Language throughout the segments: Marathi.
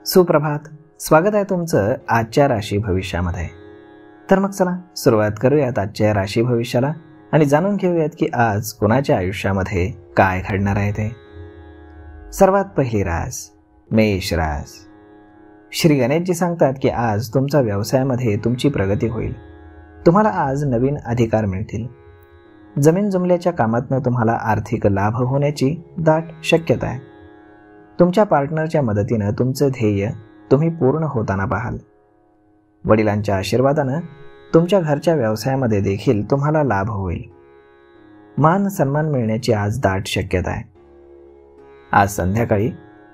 सुप्रभात. स्वागत आहे तुमचं आजच्या राशी भविष्यामध्ये. तर मग चला सुरुवात करूयात आजच्या राशी भविष्याला आणि जाणून घेऊयात की आज कोणाच्या आयुष्यामध्ये काय घडणार आहे ते. सर्वात पहिली रास मेष रास. श्री गणेशजी सांगतात की आज तुमचा व्यवसायामध्ये तुमची प्रगती होईल. तुम्हाला आज नवीन अधिकार मिळतील. जमीन जुमल्याच्या कामातनं तुम्हाला आर्थिक लाभ होण्याची दाट शक्यता आहे. तुमच्या पार्टनरच्या मदतीनं तुमचं ध्येय तुम्ही पूर्ण होताना पाहाल. वडिलांच्या आशीर्वादानं तुमच्या घरच्या व्यवसायामध्ये देखील तुम्हाला लाभ होईल. मान सन्मान मिळण्याची आज दाट शक्यता आहे. आज संध्याकाळी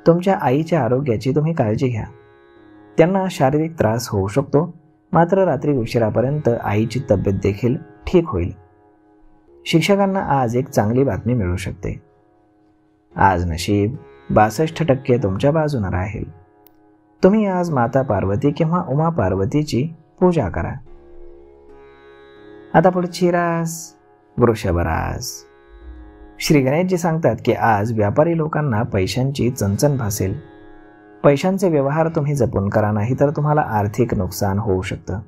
तुमच्या आईच्या आरोग्याची तुम्ही काळजी घ्या. त्यांना शारीरिक त्रास होऊ शकतो, मात्र रात्री उशिरापर्यंत आईची तब्येत देखील ठीक होईल. शिक्षकांना आज एक चांगली बातमी मिळू शकते. आज नशीब 62% तुमच्या बाजूने राहील. तुम्ही आज माता पार्वती किंवा उमा पार्वतीची पूजा करा. आता पुढची रास वृषभ रास. श्री गणेशजी सांगतात की आज व्यापारी लोकांना पैशांची चणचण भासेल. पैशांचे व्यवहार तुम्ही जपून करा, नाही तर तुम्हाला आर्थिक नुकसान होऊ शकतं.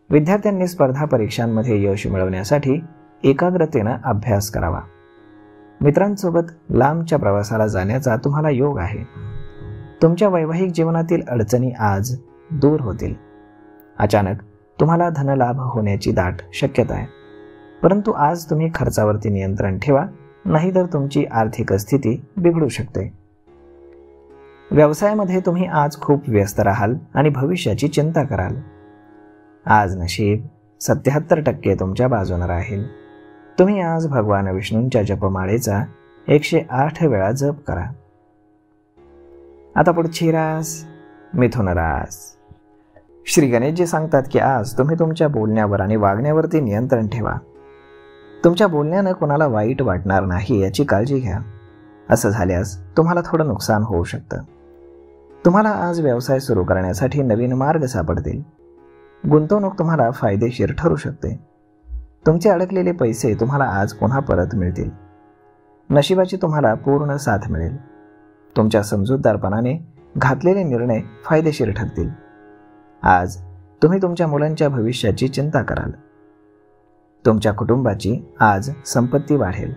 विद्यार्थ्यांनी स्पर्धा परीक्षांमध्ये यश मिळवण्यासाठी एकाग्रतेनं अभ्यास करावा. मित्रांसोबत लांबच्या प्रवासाला जाण्याचा तुम्हाला योग आहे. तुमच्या वैवाहिक जीवनातील अडचणी आज दूर होतील. अचानक तुम्हाला धनलाभ होण्याची दाट शक्यता आहे, परंतु आज तुम्ही खर्चावरती नियंत्रण ठेवा, नाहीतर तुमची आर्थिक स्थिती बिघडू शकते. व्यवसायामध्ये तुम्ही आज खूप व्यस्त राहाल आणि भविष्याची चिंता कराल. आज नशीब 77% तुमच्या बाजूने राहील. तुम्ही आज भगवान विष्णूंच्या जपमाळेचा 108 वेळा जप करा. आता पुढची रास मिथुन रास. श्री गणेशजी सांगतात की आज तुम्ही तुमच्या बोलण्यावर आणि वागण्यावरती नियंत्रण ठेवा. तुमच्या बोलण्यानं कोणाला वाईट वाटणार नाही याची काळजी घ्या. असं झाल्यास तुम्हाला थोडं नुकसान होऊ शकतं. तुम्हाला आज व्यवसाय सुरू करण्यासाठी नवीन मार्ग सापडतील. गुंतवणूक तुम्हाला फायदेशीर ठरू शकते. तुमचे अडकलेले पैसे तुम्हाला आज पुन्हा परत मिळतील. नशिबाची तुम्हाला पूर्ण साथ मिळेल. तुमच्या समजूतदारपणाने घातलेले निर्णय फायदेशीर ठरतील. आज तुम्ही तुमच्या मुलांच्या भविष्याची चिंता कराल. तुमच्या कुटुंबाची आज संपत्ती वाढेल.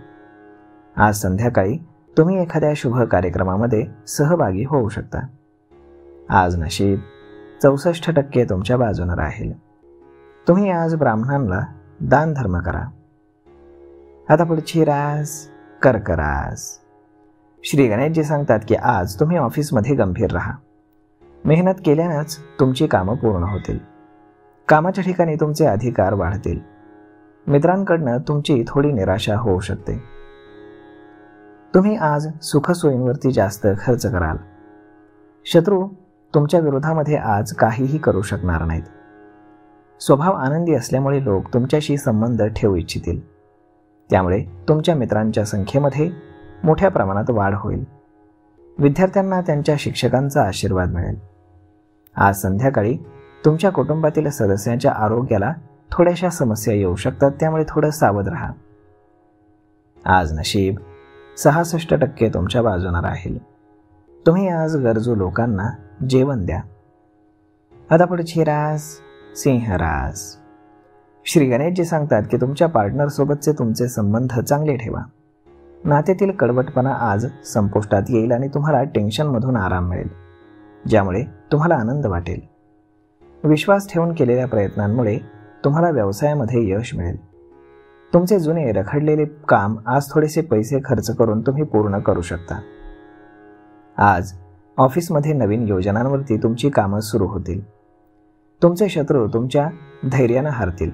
आज संध्याकाळी तुम्ही एखाद्या शुभ कार्यक्रमामध्ये सहभागी होऊ शकता. आज नशीब 64% तुमच्या बाजूने राहील. तुम्ही आज ब्राह्मणांना दान धर्म करा. आता पुढची रास कर्क रास. श्री गणेशजी सांगतात की आज तुम्ही ऑफिसमध्ये गंभीर राहा. मेहनत केल्यानंच तुमची कामं पूर्ण होतील. कामाच्या ठिकाणी तुमचे अधिकार वाढतील. मित्रांकडनं तुमची थोडी निराशा होऊ शकते. तुम्ही आज सुखसोयींवरती जास्त खर्च कराल. शत्रू तुमच्या विरोधामध्ये आज काहीही करू शकणार नाहीत. स्वभाव आनंदी असल्यामुळे लोक तुमच्याशी संबंध ठेवू इच्छितील. त्यामुळे तुमच्या मित्रांच्या संख्येमध्ये मोठ्या प्रमाणात वाढ होईल. विद्यार्थ्यांना त्यांच्या शिक्षकांचा आशीर्वाद मिळेल. आज संध्याकाळी तुमच्या कुटुंबातील सदस्यांच्या आरोग्याला थोड्याशा समस्या येऊ शकतात, त्यामुळे थोडं सावध राहा. आज नशीब 66% तुमच्या बाजूने राहील. तुम्ही आज गरजू लोकांना जेवण द्या. आता पुढची रास सिंह रास. श्री गणेशजी सांगतात की तुमच्या पार्टनर सोबतचे तुमचे संबंध चांगले ठेवा. नात्यातील कडवटपणा आज संपुष्टात येईल आणि तुम्हाला टेन्शनमधून आराम मिळेल, ज्यामुळे तुम्हाला आनंद वाटेल. विश्वास ठेवून केलेल्या प्रयत्नांमुळे तुम्हाला व्यवसायामध्ये यश मिळेल. तुमचे जुने रखडलेले काम आज थोडेसे पैसे खर्च करून तुम्ही पूर्ण करू शकता. आज ऑफिसमध्ये नवीन योजनांवरती तुमची कामं सुरू होतील. तुमचे शत्रू तुमच्या धैर्यानं हारतील.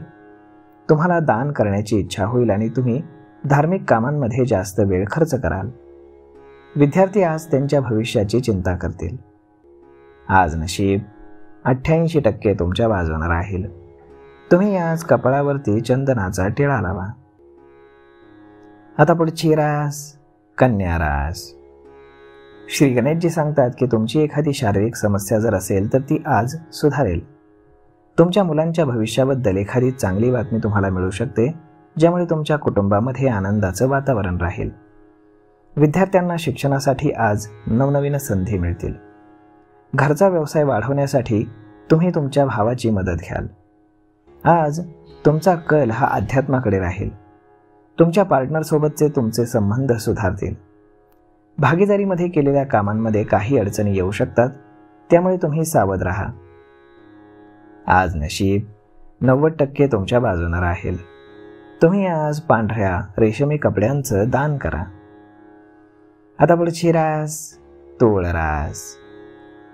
तुम्हाला दान करण्याची इच्छा होईल आणि तुम्ही धार्मिक कामांमध्ये जास्त वेळ खर्च कराल. विद्यार्थी आज त्यांच्या भविष्याची चिंता करतील. आज नशीब 88% तुमच्या बाजूने राहील. तुम्ही आज कपाळावरती चंदनाचा टिळा लावा. आता पुढची रास कन्या रास. श्री गणेशजी सांगतात की तुमची एखादी शारीरिक समस्या जर असेल तर ती आज सुधारेल. तुमच्या मुलांच्या भविष्याबद्दल एखादी चांगली बातमी तुम्हाला मिळू शकते, ज्यामुळे तुमच्या कुटुंबामध्ये आनंदाचं वातावरण राहील. विद्यार्थ्यांना शिक्षणासाठी आज नवनवीन संधी मिळतील. घरचा व्यवसाय वाढवण्यासाठी तुम्ही तुमच्या भावाची मदत घ्याल. आज तुमचा कल हा अध्यात्माकडे राहील. तुमच्या पार्टनरसोबतचे तुमचे संबंध सुधारतील. भागीदारीमध्ये केलेल्या कामांमध्ये काही अडचणी येऊ शकतात, त्यामुळे तुम्ही सावध राहा. आज नशीब 90% तुमच्या बाजूने राहील. तुम्ही आज पांढऱ्या रेशमी कपड्यांचं दान करा. आता पुढची रास तूळ रास.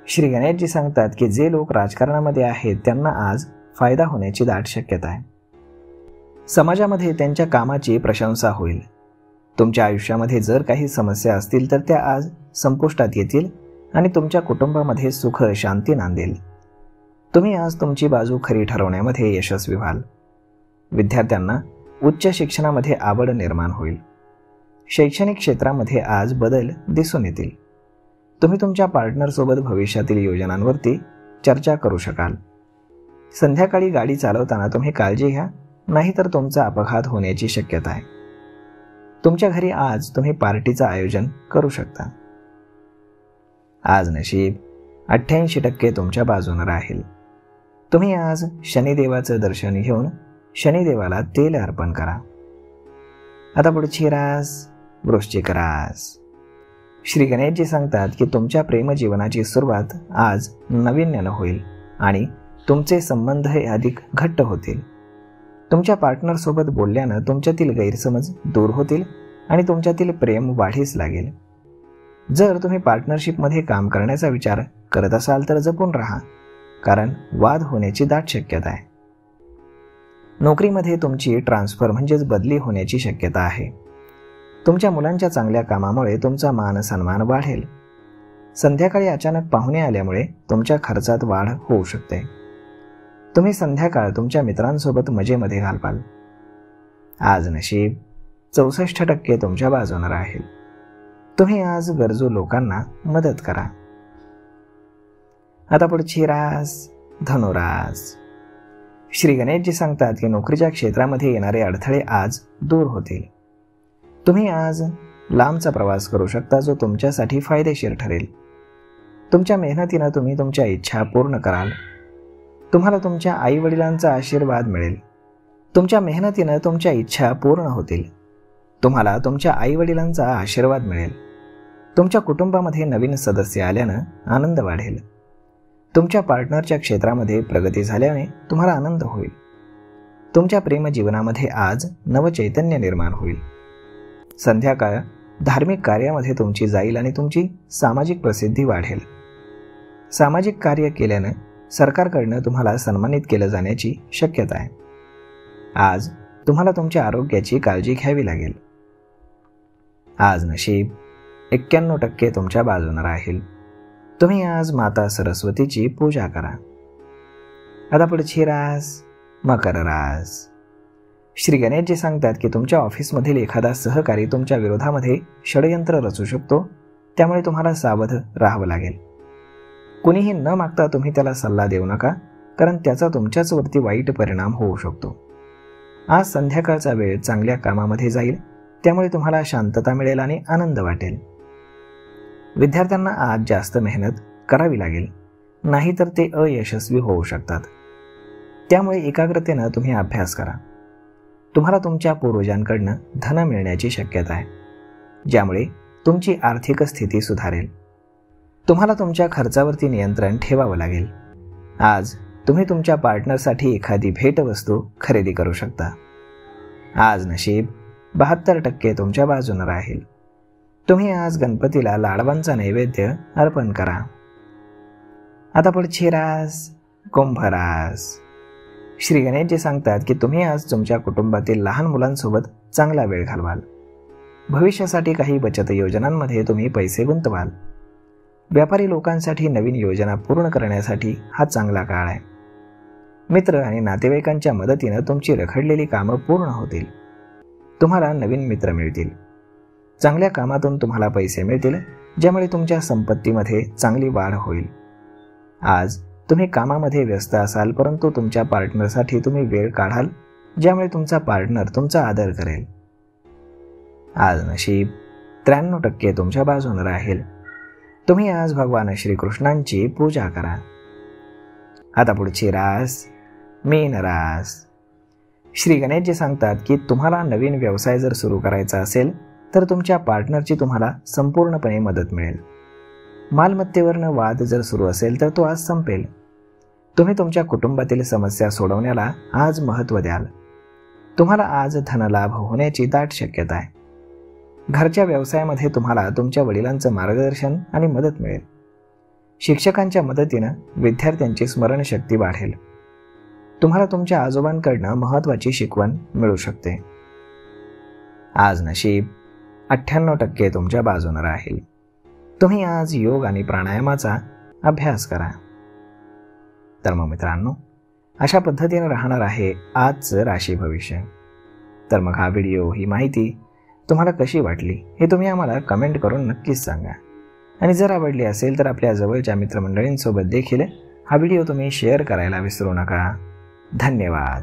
श्री गणेशजी सांगतात की जे लोक राजकारणामध्ये आहेत त्यांना आज फायदा होण्याची दाट शक्यता आहे. समाजामध्ये त्यांच्या कामाची प्रशंसा होईल. तुमच्या आयुष्यामध्ये जर काही समस्या असतील तर त्या आज संपुष्टात येतील आणि तुमच्या कुटुंबामध्ये सुख शांती नांदेल. तुम्ही आज तुमची बाजू खरी ठरवण्यामध्ये यशस्वी व्हाल. विद्यार्थ्यांना उच्च शिक्षणामध्ये आवड निर्माण होईल. शैक्षणिक क्षेत्रामध्ये आज बदल दिसून येतील. तुम्ही तुमच्या पार्टनरसोबत भविष्यातील योजनांवरती चर्चा करू शकाल. संध्याकाळी गाडी चालवताना तुम्ही काळजी घ्या, नाहीतर तुमचा अपघात होण्याची शक्यता आहे. तुमच्या घरी आज तुम्ही पार्टीचं आयोजन करू शकता. आज नशीब 88% तुमच्या बाजूने राहील. तुम्ही आज शनिदेवाचं दर्शन घेऊन शनिदेवाला तेल अर्पण करा. आता पुढची रास वृश्चिक रास. श्री गणेशजी सांगतात की तुमच्या प्रेमजीवनाची सुरुवात आज नवीन्यानं होईल आणि तुमचे संबंध हे अधिक घट्ट होतील. तुमच्या पार्टनरसोबत बोलल्यानं तुमच्यातील गैरसमज दूर होतील आणि तुमच्यातील प्रेम वाढीस लागेल. जर तुम्ही पार्टनरशिपमध्ये काम करण्याचा विचार करत असाल तर जपून राहा, कारण वाद होण्याची दाट शक्यता आहे. नोकरीमध्ये तुमची ट्रान्सफर म्हणजेच बदली होण्याची शक्यता आहे. तुमच्या मुलांच्या चांगल्या कामामुळे तुमचा मान सन्मान वाढेल. संध्याकाळी अचानक पाहुणे आल्यामुळे तुमच्या खर्चात वाढ होऊ शकते. तुम्ही संध्याकाळ तुमच्या मित्रांसोबत मजेमध्ये घालवाल. आज नशीब 64% तुमच्या बाजूने राहील. तुम्ही आज गरजू लोकांना मदत करा. आता पुढची रास धनुरास. श्री गणेशजी सांगतात की नोकरीच्या क्षेत्रामध्ये येणारे अडथळे आज दूर होतील. तुम्ही आज लांबचा प्रवास करू शकता, जो तुमच्यासाठी फायदेशीर ठरेल. तुमच्या मेहनतीनं तुम्ही तुमच्या इच्छा पूर्ण कराल. तुम्हाला तुमच्या आईवडिलांचा आशीर्वाद मिळेल. तुमच्या मेहनतीनं तुमच्या इच्छा पूर्ण होतील. तुम्हाला तुमच्या आईवडिलांचा आशीर्वाद मिळेल. तुमच्या कुटुंबामध्ये नवीन सदस्य आल्यानं आनंद वाढेल. तुमच्या पार्टनरच्या क्षेत्रामध्ये प्रगती झाल्याने तुम्हाला आनंद होईल. तुमच्या प्रेमजीवनामध्ये आज नवचैतन्य निर्माण होईल. संध्याकाळ धार्मिक कार्यामध्ये तुमची जाईल आणि तुमची सामाजिक प्रसिद्धी वाढेल. सामाजिक कार्य केल्यानं सरकारकडनं तुम्हाला सन्मानित केलं जाण्याची शक्यता आहे. आज तुम्हाला तुमच्या आरोग्याची काळजी घ्यावी लागेल. आज नशीब 91% तुमच्या बाजूने राहील. तुम्ही आज माता सरस्वतीची पूजा करा. आता पुढची रास मकर रास. श्री गणेशजी सांगतात की तुमच्या ऑफिसमधील एखादा सहकारी तुमच्या विरोधामध्ये षडयंत्र रचू शकतो, त्यामुळे तुम्हाला सावध राहावं लागेल. कुणीही न मागता तुम्ही त्याला सल्ला देऊ नका, कारण त्याचा तुमच्याच वरती वाईट परिणाम होऊ शकतो. आज संध्याकाळचा वेळ चांगल्या कामामध्ये जाईल, त्यामुळे तुम्हाला शांतता मिळेल आणि आनंद वाटेल. विद्यार्थ्यांना आज जास्त मेहनत करावी लागेल, नाहीतर ते अयशस्वी होऊ शकतात. त्यामुळे एकाग्रतेनं तुम्ही अभ्यास करा. तुम्हाला तुमच्या पूर्वजांकडनं धन मिळण्याची शक्यता आहे, ज्यामुळे तुमची आर्थिक स्थिती सुधारेल. तुम्हाला तुमच्या खर्चावरती नियंत्रण ठेवावं लागेल. आज तुम्ही तुमच्या पार्टनरसाठी एखादी भेटवस्तू खरेदी करू शकता. आज नशीब 72% तुमच्या बाजूने राहील. तुम्ही आज गणपतीला लाडवांचा नैवेद्य अर्पण करा. आता पुढची रास कुंभ रास. श्री गणेशजी सांगतात की तुम्ही आज तुमच्या कुटुंबातील लहान मुलांसोबत चांगला वेळ घालवाल. भविष्यासाठी काही बचत योजनांमध्ये तुम्ही पैसे गुंतवाल. व्यापारी लोकांसाठी नवीन योजना पूर्ण करण्यासाठी हा चांगला काळ आहे. मित्र आणि नातेवाईकांच्या मदतीनं तुमची रखडलेली कामं पूर्ण होतील. तुम्हाला नवीन मित्र मिळतील. चांगल्या कामातून तुम्हाला पैसे मिळतील, ज्यामुळे तुमच्या संपत्तीमध्ये चांगली वाढ होईल. आज तुम्ही कामामध्ये व्यस्त असाल, परंतु तुमच्या पार्टनरसाठी तुम्ही वेळ काढाल, ज्यामुळे तुमचा पार्टनर तुमचा आदर करेल. आज नशीब 93% तुमच्या बाजूने राहील. तुम्ही आज भगवान श्रीकृष्णांची पूजा करा. आता पुढची रास मीन रास. श्री गणेशजी सांगतात की तुम्हाला नवीन व्यवसाय जर सुरू करायचा असेल तर तुमच्या पार्टनरची तुम्हाला संपूर्णपणे मदत मिळेल. मालमत्तेवरनं वाद जर सुरू असेल तर तो आज संपेल. तुम्ही तुमच्या कुटुंबातील समस्या सोडवण्याला आज महत्त्व द्याल. तुम्हाला आज धनलाभ होण्याची दाट शक्यता आहे. घरच्या व्यवसायामध्ये तुम्हाला तुमच्या वडिलांचं मार्गदर्शन आणि मदत मिळेल. शिक्षकांच्या मदतीनं विद्यार्थ्यांची स्मरणशक्ती वाढेल. तुम्हाला तुमच्या आजोबांकडनं महत्त्वाची शिकवण मिळू शकते. आज नशीब 98% तुमच्या बाजूने राहील. तुम्ही आज योग आणि प्राणायामाचा अभ्यास करा. तर मग मित्रांनो, अशा पद्धतीने राहणार आहे आजचं राशी भविष्य. तर मग हा व्हिडिओ, ही माहिती तुम्हाला कशी वाटली हे तुम्ही आम्हाला कमेंट करून नक्कीच सांगा. आणि जर आवडली असेल तर आपल्या जवळच्या मित्रमंडळींसोबत देखील हा व्हिडिओ तुम्ही शेअर करायला विसरू नका. धन्यवाद.